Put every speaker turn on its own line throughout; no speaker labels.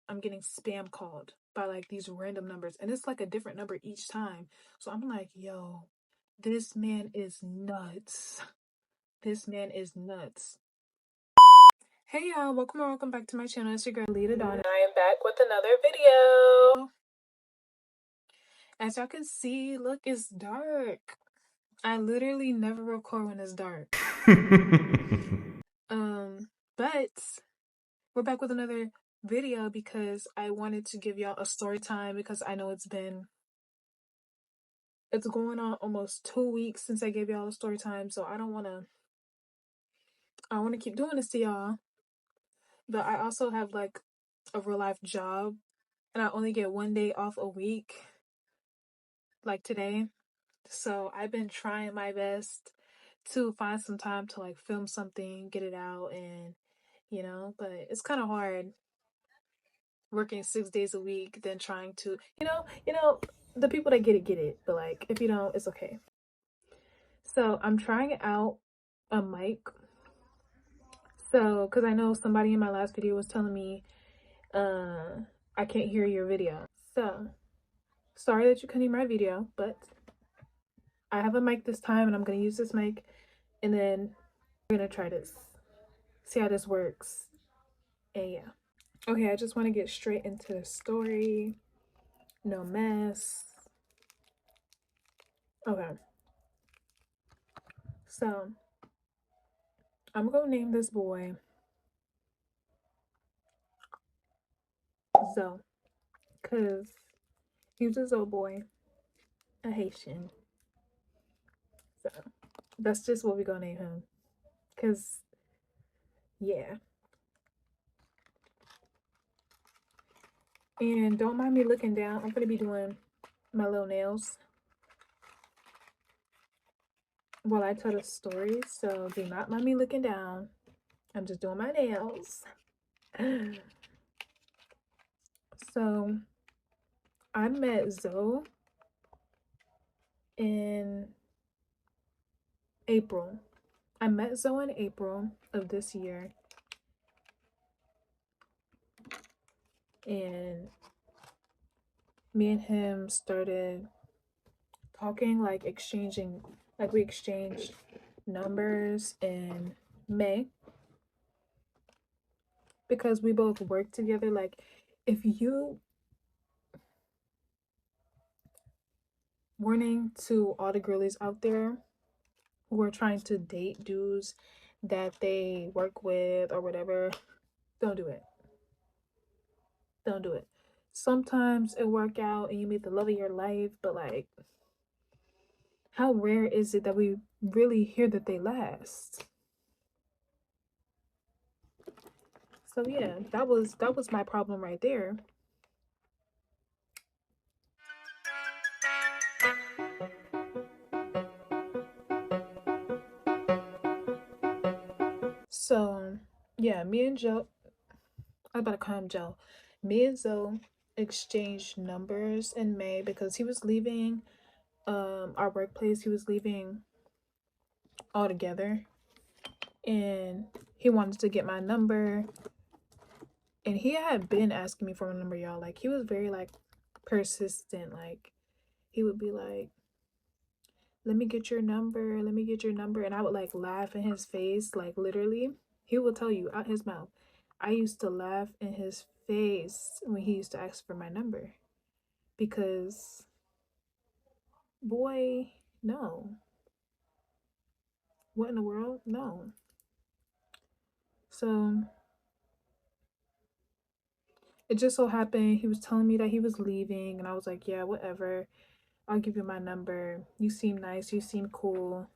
I'm getting spam called by like these random numbers, and it's like a different number each time. So I'm like, yo, this man is nuts. This man is nuts. Hey y'all, welcome back to my channel. It's your girl Lita Dawn, and I am back with another video. As y'all can see, look, it's dark. I literally never record when it's dark. But we're back with another video because I wanted to give y'all a story time, because I know it's going on almost 2 weeks since I gave y'all a story time, so I want to keep doing this to y'all. But I also have like a real life job, and I only get 1 day off a week, like today. So I've been trying my best to find some time to like film something, get it out, and but it's kind of hard working 6 days a week, then trying to, the people that get it, but like if you don't, it's okay. So I'm trying out a mic. So, because I know somebody in my last video was telling me, I can't hear your video. So, sorry that you couldn't hear my video, but I have a mic this time, and I'm going to use this mic, and then we're going to try this, see how this works, and yeah. Okay, I just want to get straight into the story. No mess. Okay. So, I'm going to name this boy Zoe, because he was a Zoe boy, a Haitian. So, that's just what we're going to name him. Because, yeah. And don't mind me looking down. I'm going to be doing my little nails while I tell the story. So, do not mind me looking down. I'm just doing my nails. So, I met Zoe in April. I met Zoe in April of this year. And me and him started talking, like exchanging, like we exchanged numbers in May, because we both work together. Like, if you, warning to all the girlies out there who are trying to date dudes that they work with or whatever, don't do it. Don't do it. Sometimes it work out and you meet the love of your life, but like, how rare is it that we really hear that they last? So yeah, that was my problem right there. So yeah, me and Joe, I'm about to call him Joe. Me and Zoe exchanged numbers in May because he was leaving our workplace. He was leaving altogether, and he wanted to get my number. And he had been asking me for my number, y'all. Like, he was very like persistent. Like, he would be like, let me get your number, let me get your number. And I would like laugh in his face, like literally. He will tell you out his mouth. I used to laugh in his face when he used to ask for my number, because boy, no. What in the world? No. So it just so happened he was telling me that he was leaving, and I was like, yeah, whatever. I'll give you my number. You seem nice. You seem cool.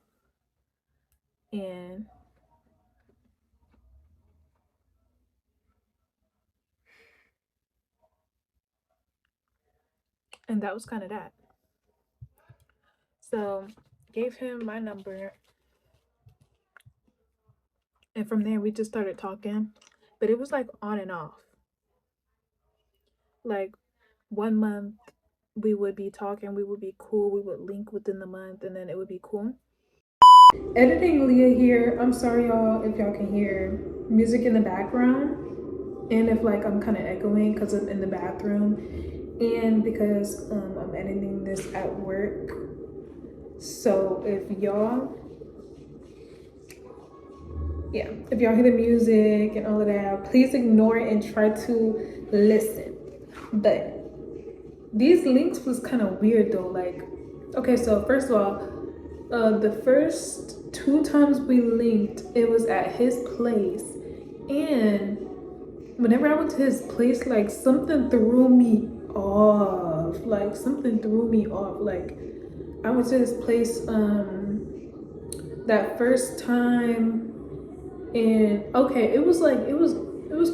And that was kind of that. So gave him my number. And from there, we just started talking. But it was like on and off. Like 1 month, we would be talking. We would be cool. We would link within the month, and then it would be cool. Editing Leah here. I'm sorry, y'all, if y'all can hear music in the background. and if like I'm kind of echoing because I'm in the bathroom, and because I'm editing this at work. So if y'all hear the music and all of that, please ignore it and try to listen. But these links was kind of weird though. Like, okay, so first of all, the first 2 times we linked, it was at his place, and whenever I went to his place, like something threw me off. Like something threw me off. Like I went to his place that first time, and okay, it was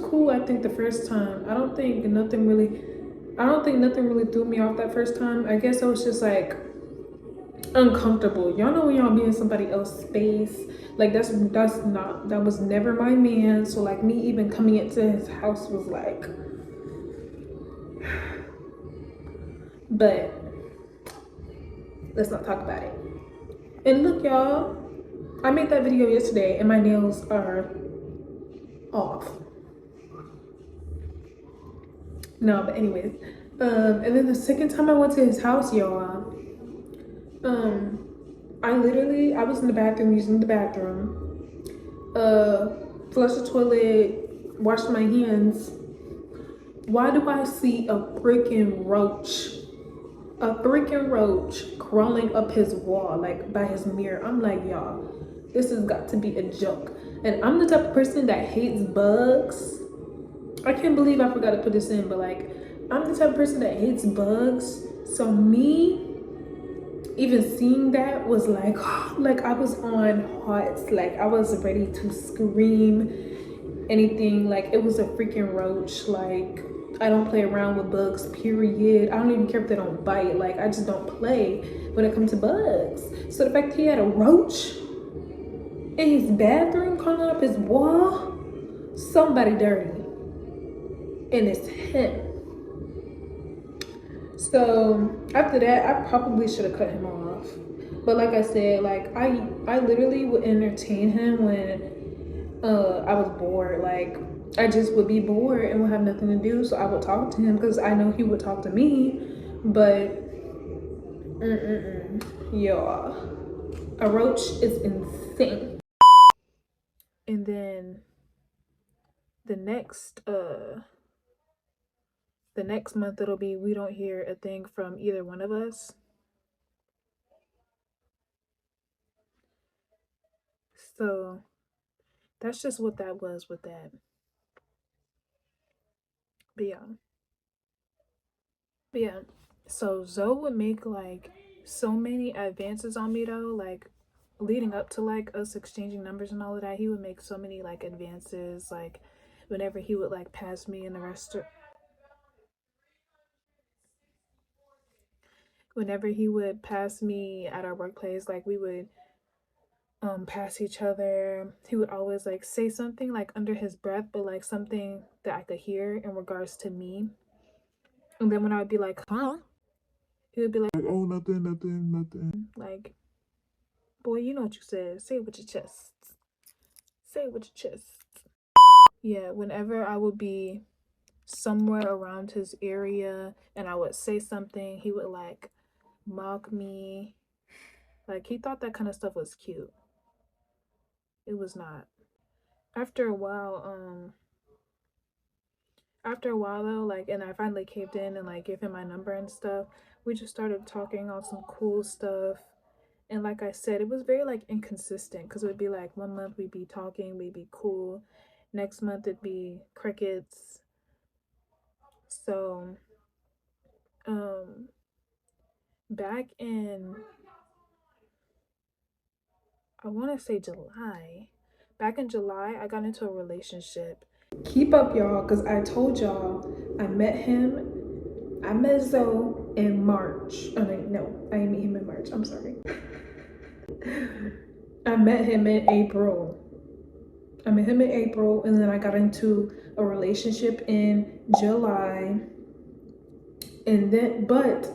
cool. I think the first time. I don't think nothing really threw me off that first time. I guess I was just like uncomfortable. Y'all know when y'all be in somebody else's space. Like that was never my man. So like me even coming into his house was like, but let's not talk about it. And look, y'all, I made that video yesterday and my nails are off. No, but anyways, and then the second time I went to his house, y'all, I was in the bathroom using the bathroom, flushed the toilet, washed my hands. Why do I see a freaking roach? A freaking roach crawling up his wall, like by his mirror. I'm like, y'all, this has got to be a joke. And I'm the type of person that hates bugs. I can't believe I forgot to put this in, but like, I'm the type of person that hates bugs. So me even seeing that was like, like I was on hot, like I was ready to scream anything. Like it was a freaking roach. Like I don't play around with bugs, period. I don't even care if they don't bite. Like I just don't play when it comes to bugs. So the fact that he had a roach in his bathroom crawling up his wall, somebody dirty. And it's him. So after that, I probably should have cut him off. But like I said, like I literally would entertain him when I was bored. Like I just would be bored and would have nothing to do, so I would talk to him because I know he would talk to me. But y'all, a roach is insane. And then the next month it'll be we don't hear a thing from either one of us. So that's just what that was with that. But yeah. So Zoe would make like so many advances on me though, like leading up to like us exchanging numbers and all of that. He would make so many like advances, like whenever he would like pass me in the restaurant. Whenever he would pass me at our workplace, like we would pass each other. He would always like say something like under his breath, but like something that I could hear in regards to me. And then when I would be like, huh? He would be like, oh, nothing. Like, boy, you know what you said. Say it with your chest. Say it with your chest. Yeah, whenever I would be somewhere around his area and I would say something, he would like mock me. Like, he thought that kind of stuff was cute. It was not. After a while, though, like, and I finally caved in and like gave him my number and stuff, we just started talking on some cool stuff. And like I said, it was very like inconsistent because it would be like 1 month we'd be talking, we'd be cool. Next month it'd be crickets. So back in, I want to say July. Back in July, I got into a relationship. Keep up, y'all, because I told y'all I met Zoe in March. Oh, no, I didn't meet him in March. I'm sorry. I met him in April. And then I got into a relationship in July. And then, but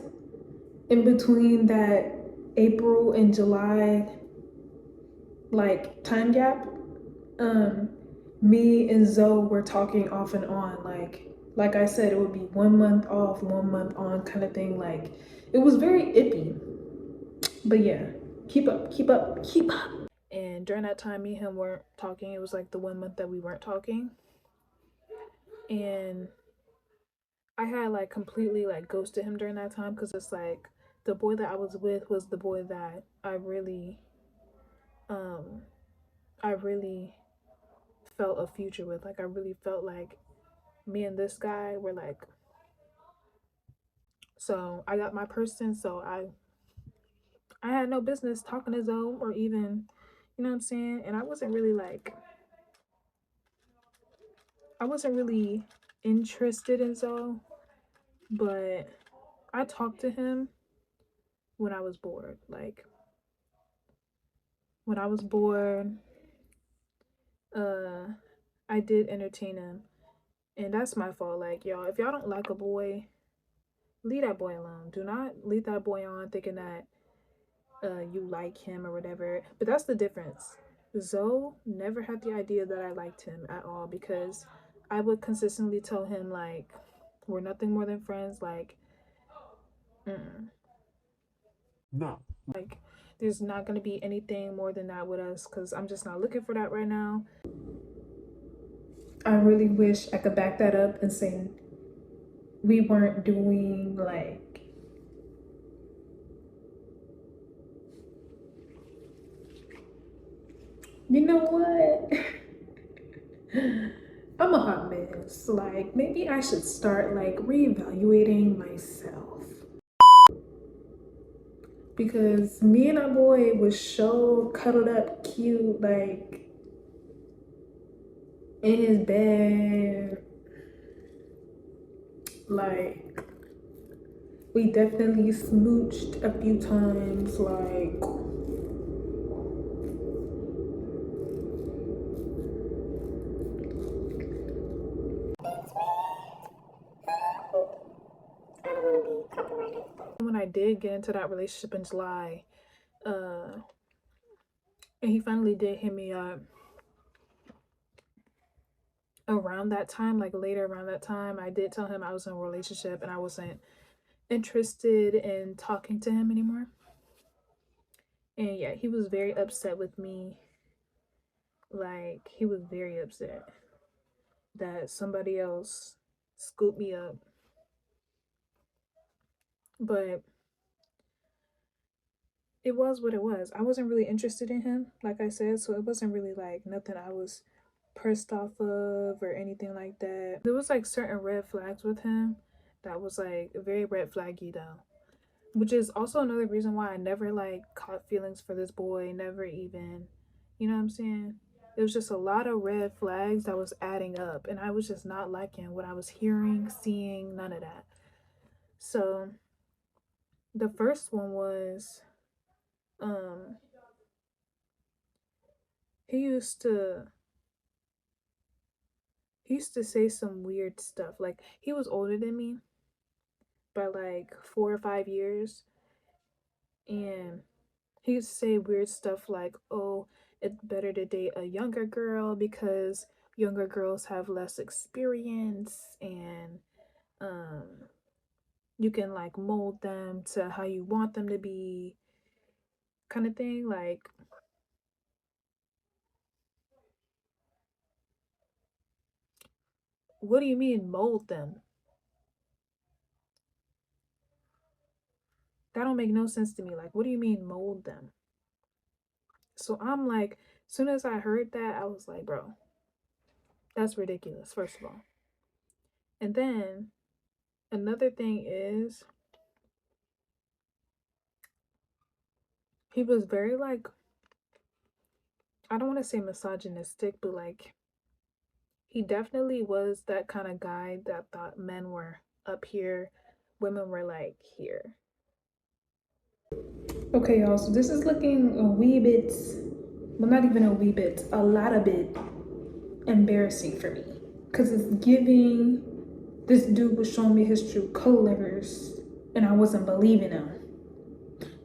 in between that April and July, like time gap, me and Zoe were talking off and on. Like I said, it would be 1 month off, 1 month on kind of thing. Like it was very ippy. But yeah, keep up, keep up, keep up. And during that time, me and him weren't talking. It was like the 1 month that we weren't talking. And I had like completely like ghosted him during that time because it's like the boy that I was with was the boy that um I really felt a future with. Like I really felt like me and this guy were like, so I got my person, so I had no business talking to Zoe or even, you know what I'm saying? And I wasn't really interested in Zoe, but I talked to him when I was bored. Like when I was bored, uh I did entertain him. And that's my fault. Like, y'all, if y'all don't like a boy, leave that boy alone. Do not lead that boy on thinking that you like him or whatever. But that's the difference. Zoe never had the idea that I liked him at all because I would consistently tell him like we're nothing more than friends. Like, mm-mm. No. Like there's not gonna be anything more than that with us because I'm just not looking for that right now. I really wish I could back that up and say we weren't doing like, you know what? I'm a hot mess. Like, maybe I should start like reevaluating myself. Because me and our boy was so cuddled up, cute, like in his bed. Like, we definitely smooched a few times. Like, when I did get into that relationship in July, and he finally did hit me up around that time, like later around that time, I did tell him I was in a relationship and I wasn't interested in talking to him anymore. And yeah, he was very upset with me. Like, he was very upset that somebody else scooped me up. But it was what it was. I wasn't really interested in him, like I said, so it wasn't really like nothing I was pressed off of or anything like that. There was like certain red flags with him that was like very red flaggy though. Which is also another reason why I never like caught feelings for this boy, never even, you know what I'm saying? It was just a lot of red flags that was adding up and I was just not liking what I was hearing, seeing, none of that. So the first one was um he used to say some weird stuff. Like he was older than me by like 4 or 5 years, and he used to say weird stuff like, "Oh, it's better to date a younger girl because younger girls have less experience and um you can like mold them to how you want them to be," kind of thing. Like, what do you mean mold them? That don't make no sense to me. Like, what do you mean mold them? So I'm like, as soon as I heard that, I was like, bro, that's ridiculous, first of all. And then another thing is, he was very like, I don't want to say misogynistic, but like, he definitely was that kind of guy that thought men were up here, women were like here. Okay, y'all, so this is looking a wee bit, well, not even a wee bit, a lot of bit embarrassing for me. Because it's giving, this dude was showing me his true colors and I wasn't believing him.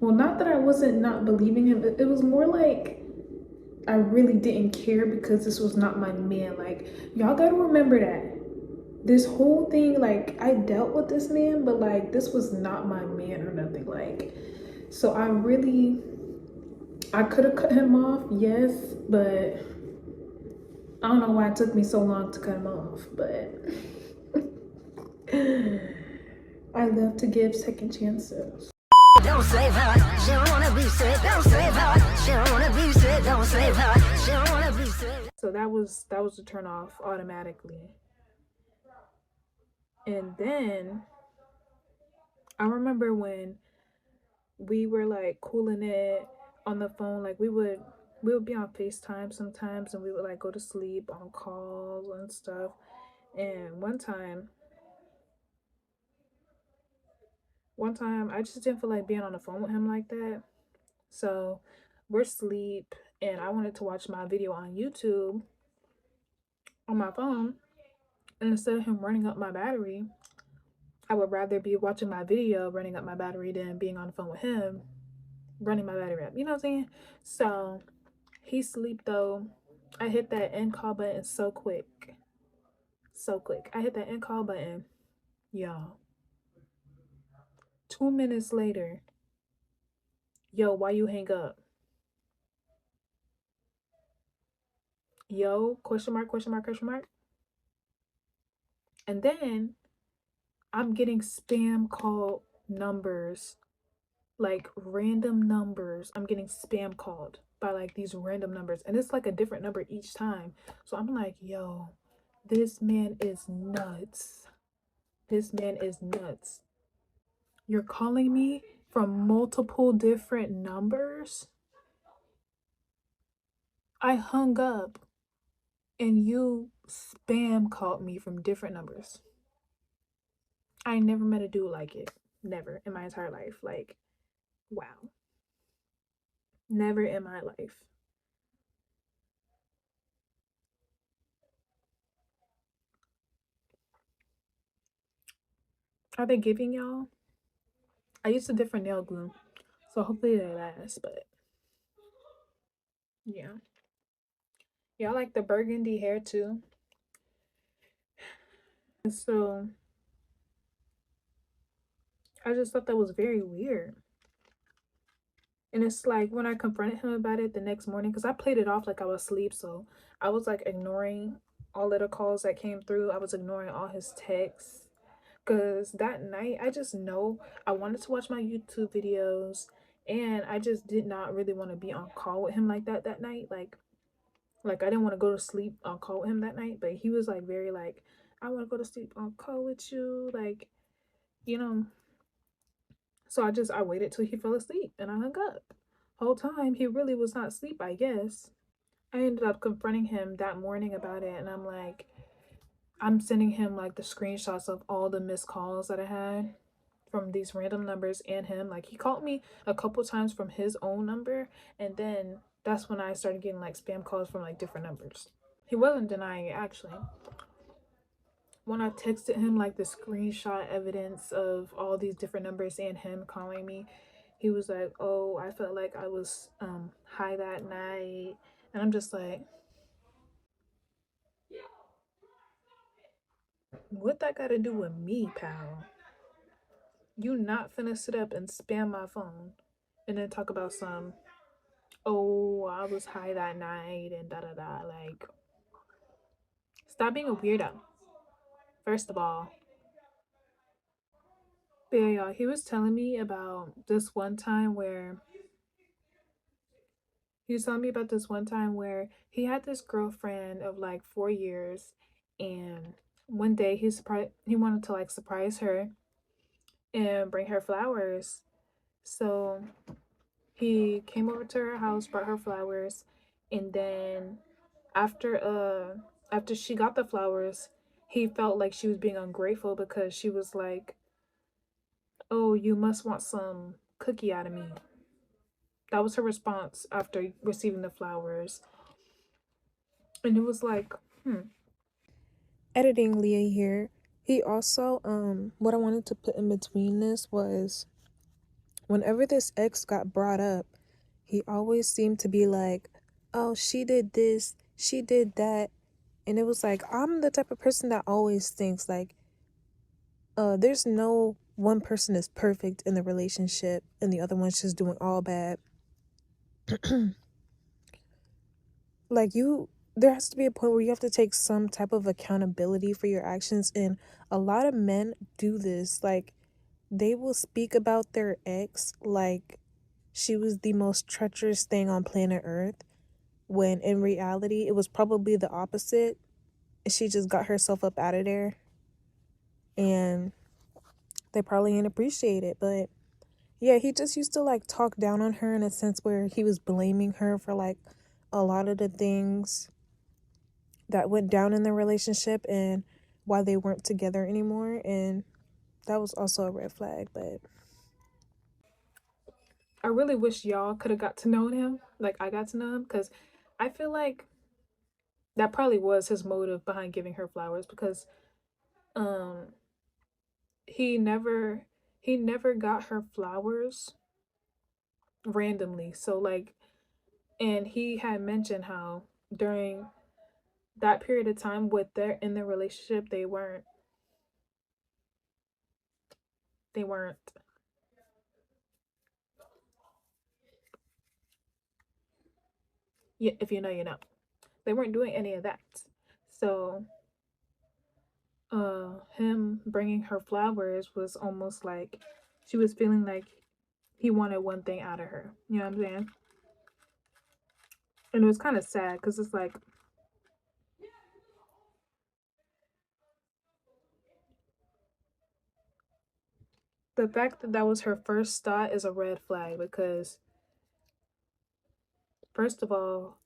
Well, not that I wasn't not believing him, but it was more like I really didn't care because this was not my man. Like, y'all gotta remember that. This whole thing, like, I dealt with this man, but like, this was not my man or nothing. Like, so I could have cut him off, yes, but I don't know why it took me so long to cut him off, but I love to give second chances.
Don't save her, she don't wanna be saved. Don't save her, she don't wanna be saved. Don't save her, she don't wanna be saved.
So that was a turn off automatically. And then I remember when we were like cooling it on the phone, like we would be on FaceTime sometimes, and we would like go to sleep on calls and stuff. And one time I just didn't feel like being on the phone with him like that. So we're asleep and I wanted to watch my video on YouTube on my phone. And instead of him running up my battery, I would rather be watching my video running up my battery than being on the phone with him running my battery up. You know what I'm saying? So he sleep though. I hit that end call button so quick. So quick. I hit that end call button. Y'all. 2 minutes later. Yo, why you hang up? Yo, question mark, question mark, question mark. And then I'm getting spam call numbers, like random numbers. I'm getting spam called by like these random numbers, and it's like a different number each time. So I'm like, yo, this man is nuts. This man is nuts. You're calling me from multiple different numbers? I hung up and you spam called me from different numbers. I never met a dude like it. Never in my entire life. Like, wow. Never in my life. Are they giving y'all? I used a different nail glue, so hopefully they last, but yeah. Y'all like the burgundy hair too? And so I just thought that was very weird. And it's like when I confronted him about it the next morning, because I played it off like I was asleep, so I was like ignoring all of the calls that came through. I was ignoring all his texts. Because that night, I just know I wanted to watch my YouTube videos, and I just did not really want to be on call with him like that night. Like I didn't want to go to sleep on call with him that night, but he was like very like, I want to go to sleep on call with you, like, you know. So I waited till he fell asleep and I hung up. Whole time he really was not asleep, I guess. I ended up confronting him that morning about it, and I'm like, I'm sending him like the screenshots of all the missed calls that I had from these random numbers and him. Like he called me a couple times from his own number, and then that's when I started getting like spam calls from like different numbers. He wasn't denying it actually. When I texted him like the screenshot evidence of all these different numbers and him calling me, he was like, "Oh, I felt like I was high that night." And I'm just like, what that got to do with me, pal? You not finna sit up and spam my phone and then talk about some, oh, I was high that night and da da da. Like, stop being a weirdo, first of all. But yeah, y'all, he was telling me about this one time where he had this girlfriend of like 4 years, and one day he wanted to like surprise her and bring her flowers. So he came over to her house, brought her flowers, and then after after she got the flowers, he felt like she was being ungrateful because she was like, "Oh, you must want some cookie out of me." That was her response after receiving the flowers. And it was like,
Editing Leah here. He also what I wanted to put in between this was whenever this ex got brought up, he always seemed to be like, oh, she did this, she did that. And it was like, I'm the type of person that always thinks like, there's no one person is perfect in the relationship and the other one's just doing all bad. Like, there has to be a point where you have to take some type of accountability for your actions. And a lot of men do this. Like, they will speak about their ex like she was the most treacherous thing on planet Earth, when in reality it was probably the opposite. She just got herself up out of there, and they probably didn't appreciate it. But yeah, he just used to like talk down on her in a sense where he was blaming her for like a lot of the things that went down in their relationship and why they weren't together anymore. And that was also a red flag. But
I really wish y'all could have got to know him, like I got to know him, because I feel like that probably was his motive behind giving her flowers, because um he never he never got her flowers randomly. So like, and he had mentioned how during that period of time with their in their relationship, they weren't yeah, if you know you know, they weren't doing any of that. So him bringing her flowers was almost like she was feeling like he wanted one thing out of her, you know what I'm saying? And it was kind of sad because it's like the fact that that was her first thought is a red flag, because first of all,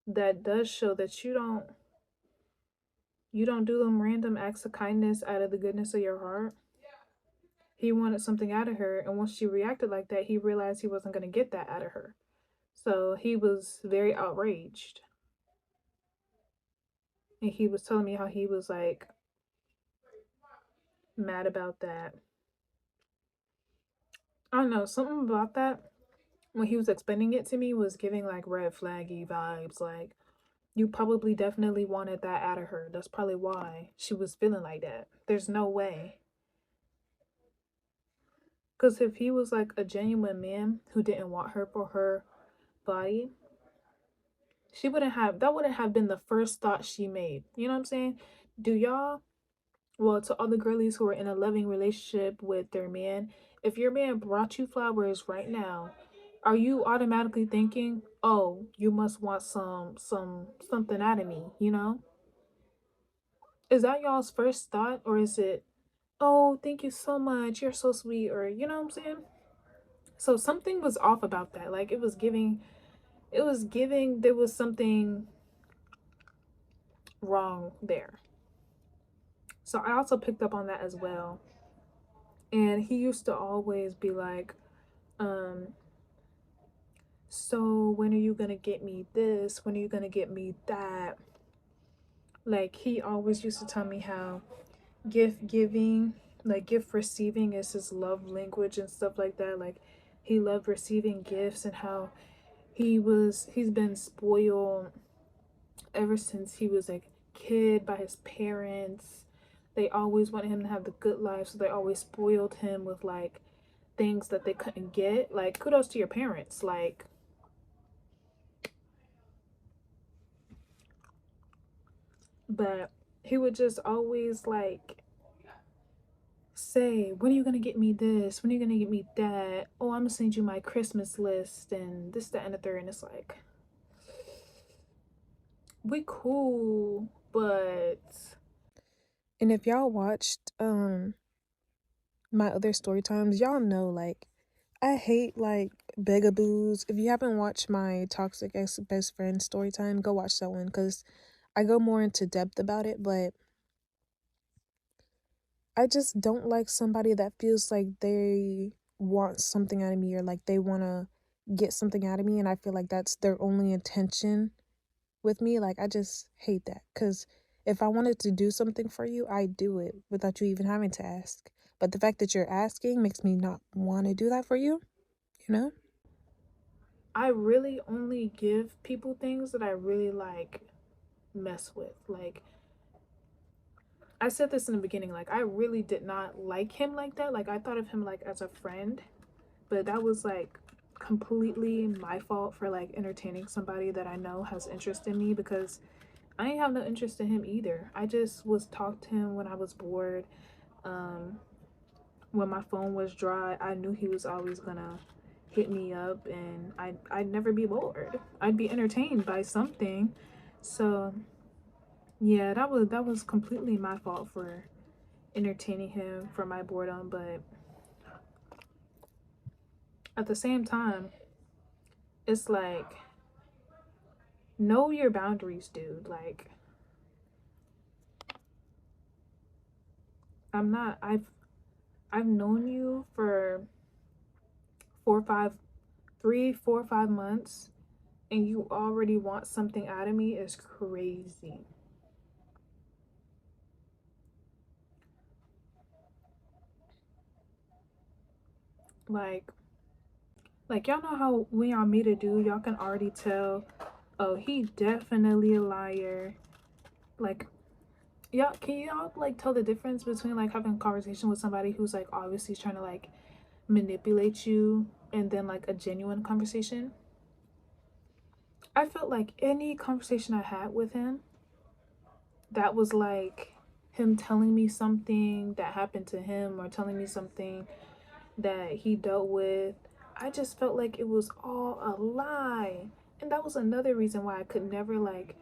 that does show that you don't do them random acts of kindness out of the goodness of your heart. He wanted something out of her, and once she reacted like that, he realized he wasn't going to get that out of her. So he was very outraged. And he was telling me how he was like mad about that. I don't know, something about that when he was explaining it to me was giving like red flaggy vibes. Like, you probably definitely wanted that out of her. That's probably why she was feeling like that. There's no way. Because if he was like a genuine man who didn't want her for her body, that wouldn't have been the first thought she made. You know what I'm saying? Do y'all, well, to all the girlies who are in a loving relationship with their man, if your man brought you flowers right now, are you automatically thinking, oh, you must want something out of me, you know? Is that y'all's first thought, or is it, oh, thank you so much, you're so sweet, or you know what I'm saying? So something was off about that. Like, it was giving there was something wrong there. So I also picked up on that as well. And he used to always be like, um, so when are you gonna get me this? When are you gonna get me that? Like, he always used to tell me how gift giving, like gift receiving, is his love language and stuff like that. Like, he loved receiving gifts, and how he's been spoiled ever since he was like a kid by his parents. They always wanted him to have the good life, so they always spoiled him with like things that they couldn't get. Like, kudos to your parents. Like, but he would just always like say, when are you gonna get me this? When are you gonna get me that? Oh, I'm gonna send you my Christmas list and this, that, and the third. And it's like, we cool, but
and if y'all watched my other story times, y'all know like I hate like begaboos. If you haven't watched my toxic ex best friend story time, go watch that one because I go more into depth about it. But I just don't like somebody that feels like they want something out of me, or like they want to get something out of me, and I feel like that's their only intention with me. Like, I just hate that, because if I wanted to do something for you, I do it without you even having to ask. But the fact that you're asking makes me not want to do that for you, you know?
I really only give people things that I really like mess with. Like I said this in the beginning, like I really did not like him like that. Like I thought of him like as a friend, but that was like completely my fault for like entertaining somebody that I know has interest in me, because I ain't have no interest in him either. I just was talk to him when I was bored. Um, when my phone was dry, I knew he was always gonna hit me up, and I'd never be bored. I'd be entertained by something. So yeah, that was completely my fault for entertaining him for my boredom. But at the same time, it's like, know your boundaries, dude. Like I'm not I've known you for 4 5 3 4 5 months, and you already want something out of me is crazy. Like y'all know how when y'all meet a dude, y'all can already tell, oh, he definitely a liar. Like y'all, can y'all like tell the difference between like having a conversation with somebody who's like obviously trying to like manipulate you, and then like a genuine conversation? I felt like any conversation I had with him that was like him telling me something that happened to him, or telling me something that he dealt with, I just felt like it was all a lie. And that was another reason why I could never like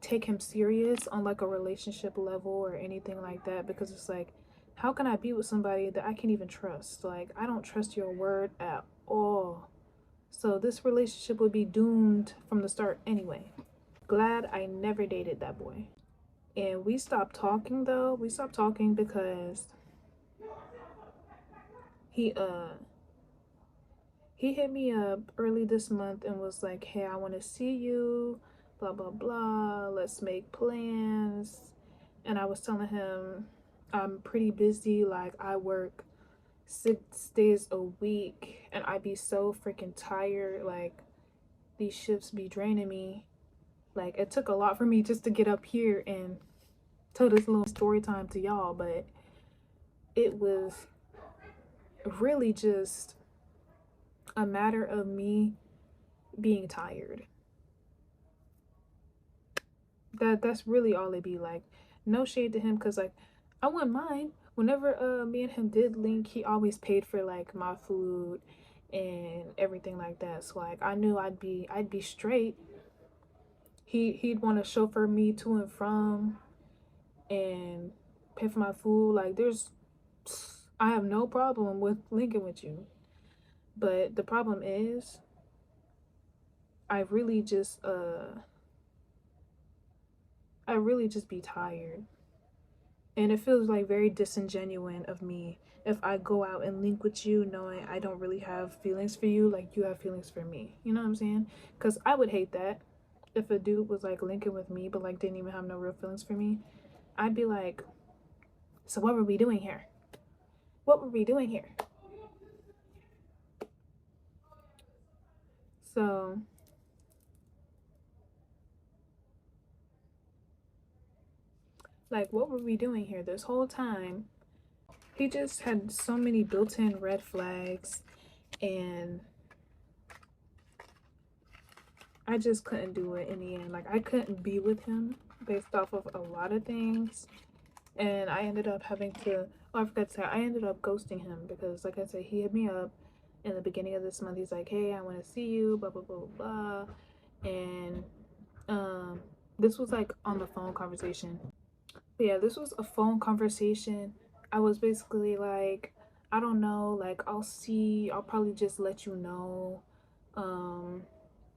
take him serious on like a relationship level or anything like that, because it's like, how can I be with somebody that I can't even trust? Like, I don't trust your word at all. So this relationship would be doomed from the start anyway. Glad I never dated that boy. And we stopped talking though. We stopped talking because he he hit me up early this month and was like, "Hey, I want to see you, blah blah blah. Let's make plans." And I was telling him I'm pretty busy. Like I work 6 days a week, and I be so freaking tired. Like these shifts be draining me. Like it took a lot for me just to get up here and tell this little story time to y'all, but it was really just a matter of me being tired. That's really all it be. Like no shade to him, because like I wouldn't mind whenever me and him did link, he always paid for like my food and everything like that. So like I knew I'd be straight. He'd want to chauffeur me to and from and pay for my food. Like there's I have no problem with linking with you. But the problem is I really just I really just be tired. And it feels like very disingenuous of me if I go out and link with you knowing I don't really have feelings for you like you have feelings for me. You know what I'm saying? Because I would hate that if a dude was like linking with me but like didn't even have no real feelings for me. I'd be like, so what were we doing here? What were we doing here? So, like, what were we doing here this whole time? He just had so many built in red flags, and I just couldn't do it in the end. Like I couldn't be with him based off of a lot of things. And I ended up having to, oh, I forgot to say, I ended up ghosting him because like I said, he hit me up in the beginning of this month. He's like, hey, I want to see you, blah blah blah blah. And um this was like on the phone conversation. But yeah, this was a phone conversation. I was basically like, I don't know, like I'll probably just let you know. Um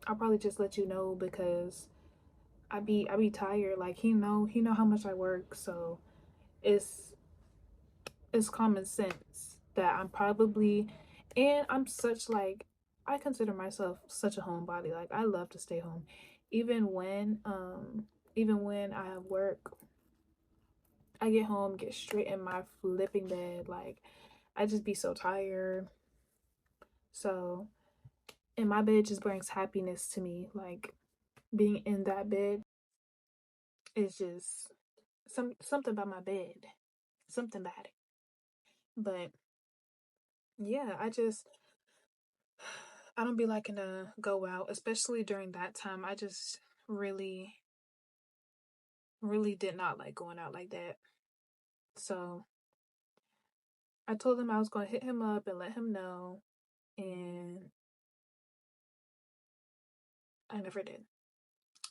I'll probably just let you know because I be tired. Like he know how much I work, so it's it's common sense that I'm probably, and I'm such like, I consider myself such a homebody. Like I love to stay home. Even when even when I have work, I get home, get straight in my flipping bed. Like I just be so tired. So And my bed just brings happiness to me. Like being in that bed is just something about my bed. Something about it. But yeah, I don't be liking to go out, especially during that time. I just really, really did not like going out like that. So I told him I was going to hit him up and let him know. And I never did.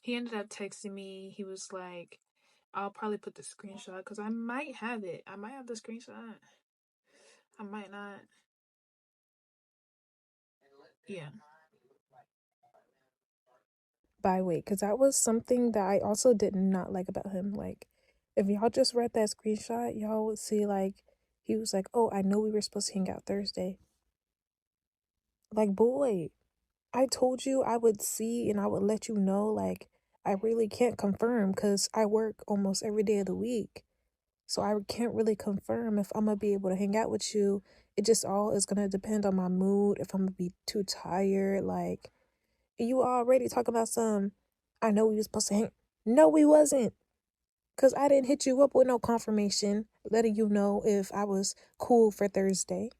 He ended up texting me. He was like, I'll probably put the screenshot because I might have it. I might have the screenshot. I might not. Yeah.
By weight, because that was something that I also did not like about him. Like, if y'all just read that screenshot, y'all would see like he was like, "Oh, I know we were supposed to hang out Thursday." Like, boy, I told you I would see and I would let you know. Like, I really can't confirm because I work almost every day of the week. So I can't really confirm if I'm gonna be able to hang out with you. It just all is gonna depend on my mood, if I'm gonna be too tired. Like, you already talking about some, I know we was supposed to hang. No, we wasn't. Cause I didn't hit you up with no confirmation letting you know if I was cool for Thursday.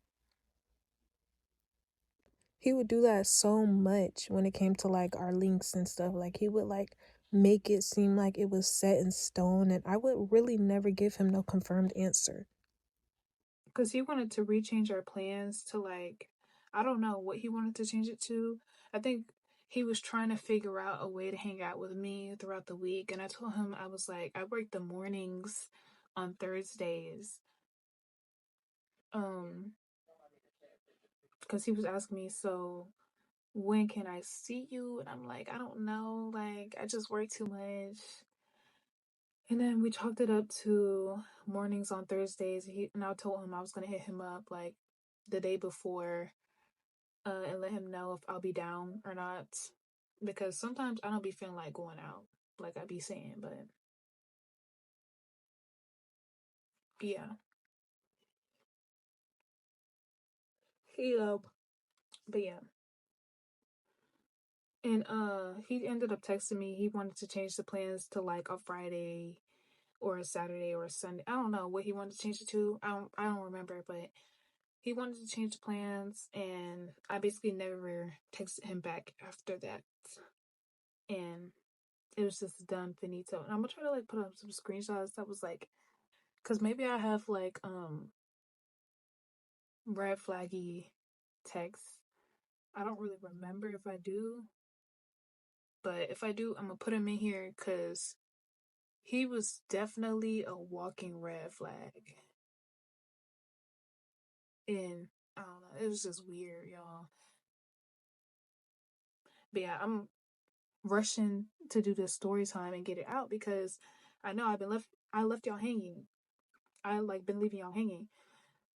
He would do that so much when it came to like our links and stuff. Like he would like make it seem like it was set in stone, and I would really never give him no confirmed answer.
Because he wanted to rechange our plans to like, I don't know what he wanted to change it to. I think he was trying to figure out a way to hang out with me throughout the week. And I told him, I was like, I work the mornings on Thursdays. Um, because he was asking me, so when can I see you? And I'm like, I don't know. Like, I just work too much. And then we chalked it up to mornings on Thursdays. And I told him I was gonna hit him up like the day before, and let him know if I'll be down or not. Because sometimes I don't be feeling like going out, like I be saying, but yeah. He but yeah. And he ended up texting me. He wanted to change the plans to like a Friday or a Saturday or a Sunday. I don't know what he wanted to change it to. I don't remember, but he wanted to change the plans, and I basically never texted him back after that. And it was just done finito. And I'm gonna try to like put up some screenshots that was like, because maybe I have like red flaggy texts. I don't really remember if I do, but if I do, I'm gonna put him in here because he was definitely a walking red flag. And I don't know, it was just weird, y'all. But yeah, I'm rushing to do this story time and get it out because I know I left y'all hanging. I like been leaving y'all hanging.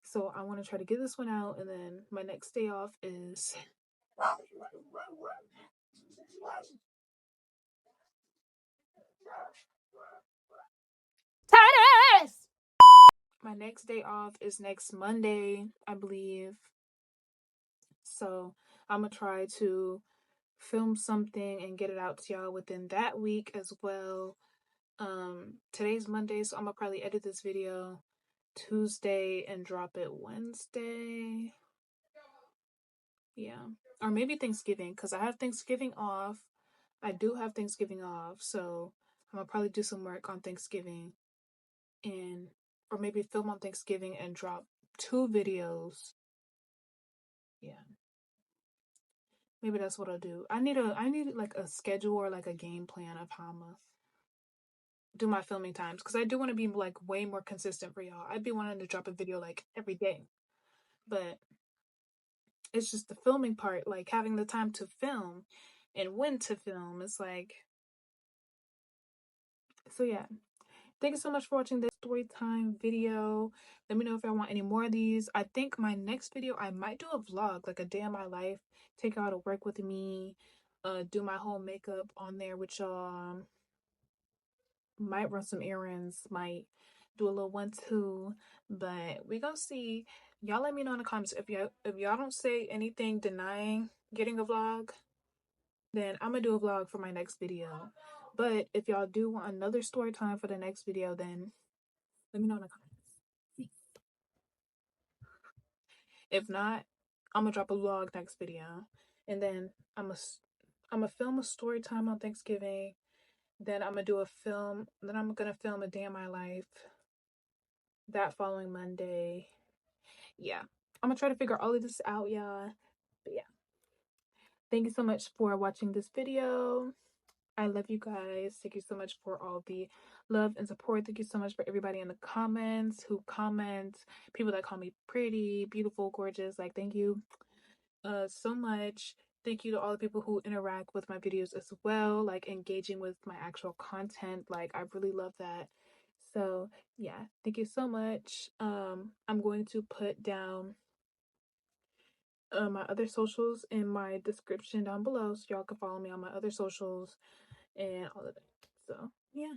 So I want to try to get this one out, and then my next day off is
Titus!
my next day off is next Monday, I believe. So I'm gonna try to film something and get it out to y'all within that week as well. Today's Monday, so I'm gonna probably edit this video Tuesday and drop it Wednesday. Yeah. Or maybe Thanksgiving, because I have Thanksgiving off. I do have Thanksgiving off, so I'm gonna probably do some work on Thanksgiving and or maybe film on Thanksgiving and drop 2 videos. Yeah. Maybe that's what I'll do. I need like a schedule or like a game plan of how I'm gonna do my filming times because I do want to be like way more consistent for y'all. I'd be wanting to drop a video like every day, but it's just the filming part, like having the time to film and when to film. It's like, so yeah. Thank you so much for watching this story time video. Let me know if I want any more of these. I think my next video, I might do a vlog, like a day of my life. Take y'all to work with me. Do my whole makeup on there with y'all. Might run some errands. Might do a little 1-2. But we gonna see. Y'all let me know in the comments if y'all don't say anything denying getting a vlog, then I'm gonna do a vlog for my next video. But if y'all do want another story time for the next video, then let me know in the comments. If not, I'm gonna drop a vlog next video, and then I'm gonna film a story time on Thanksgiving. Then I'm gonna do a film. Then I'm gonna film a day in my life that following Monday. Yeah, I'm gonna try to figure all of this out, y'all. But yeah, thank you so much for watching this video. I love you guys. Thank you so much for all the love and support. Thank you so much for everybody in the comments who comment, people that call me pretty, beautiful, gorgeous. Like, thank you so much. Thank you to all the people who interact with my videos as well, like engaging with my actual content. Like, I really love that. So yeah, thank you so much. I'm going to put down my other socials in my description down below so y'all can follow me on my other socials and all of that. So yeah.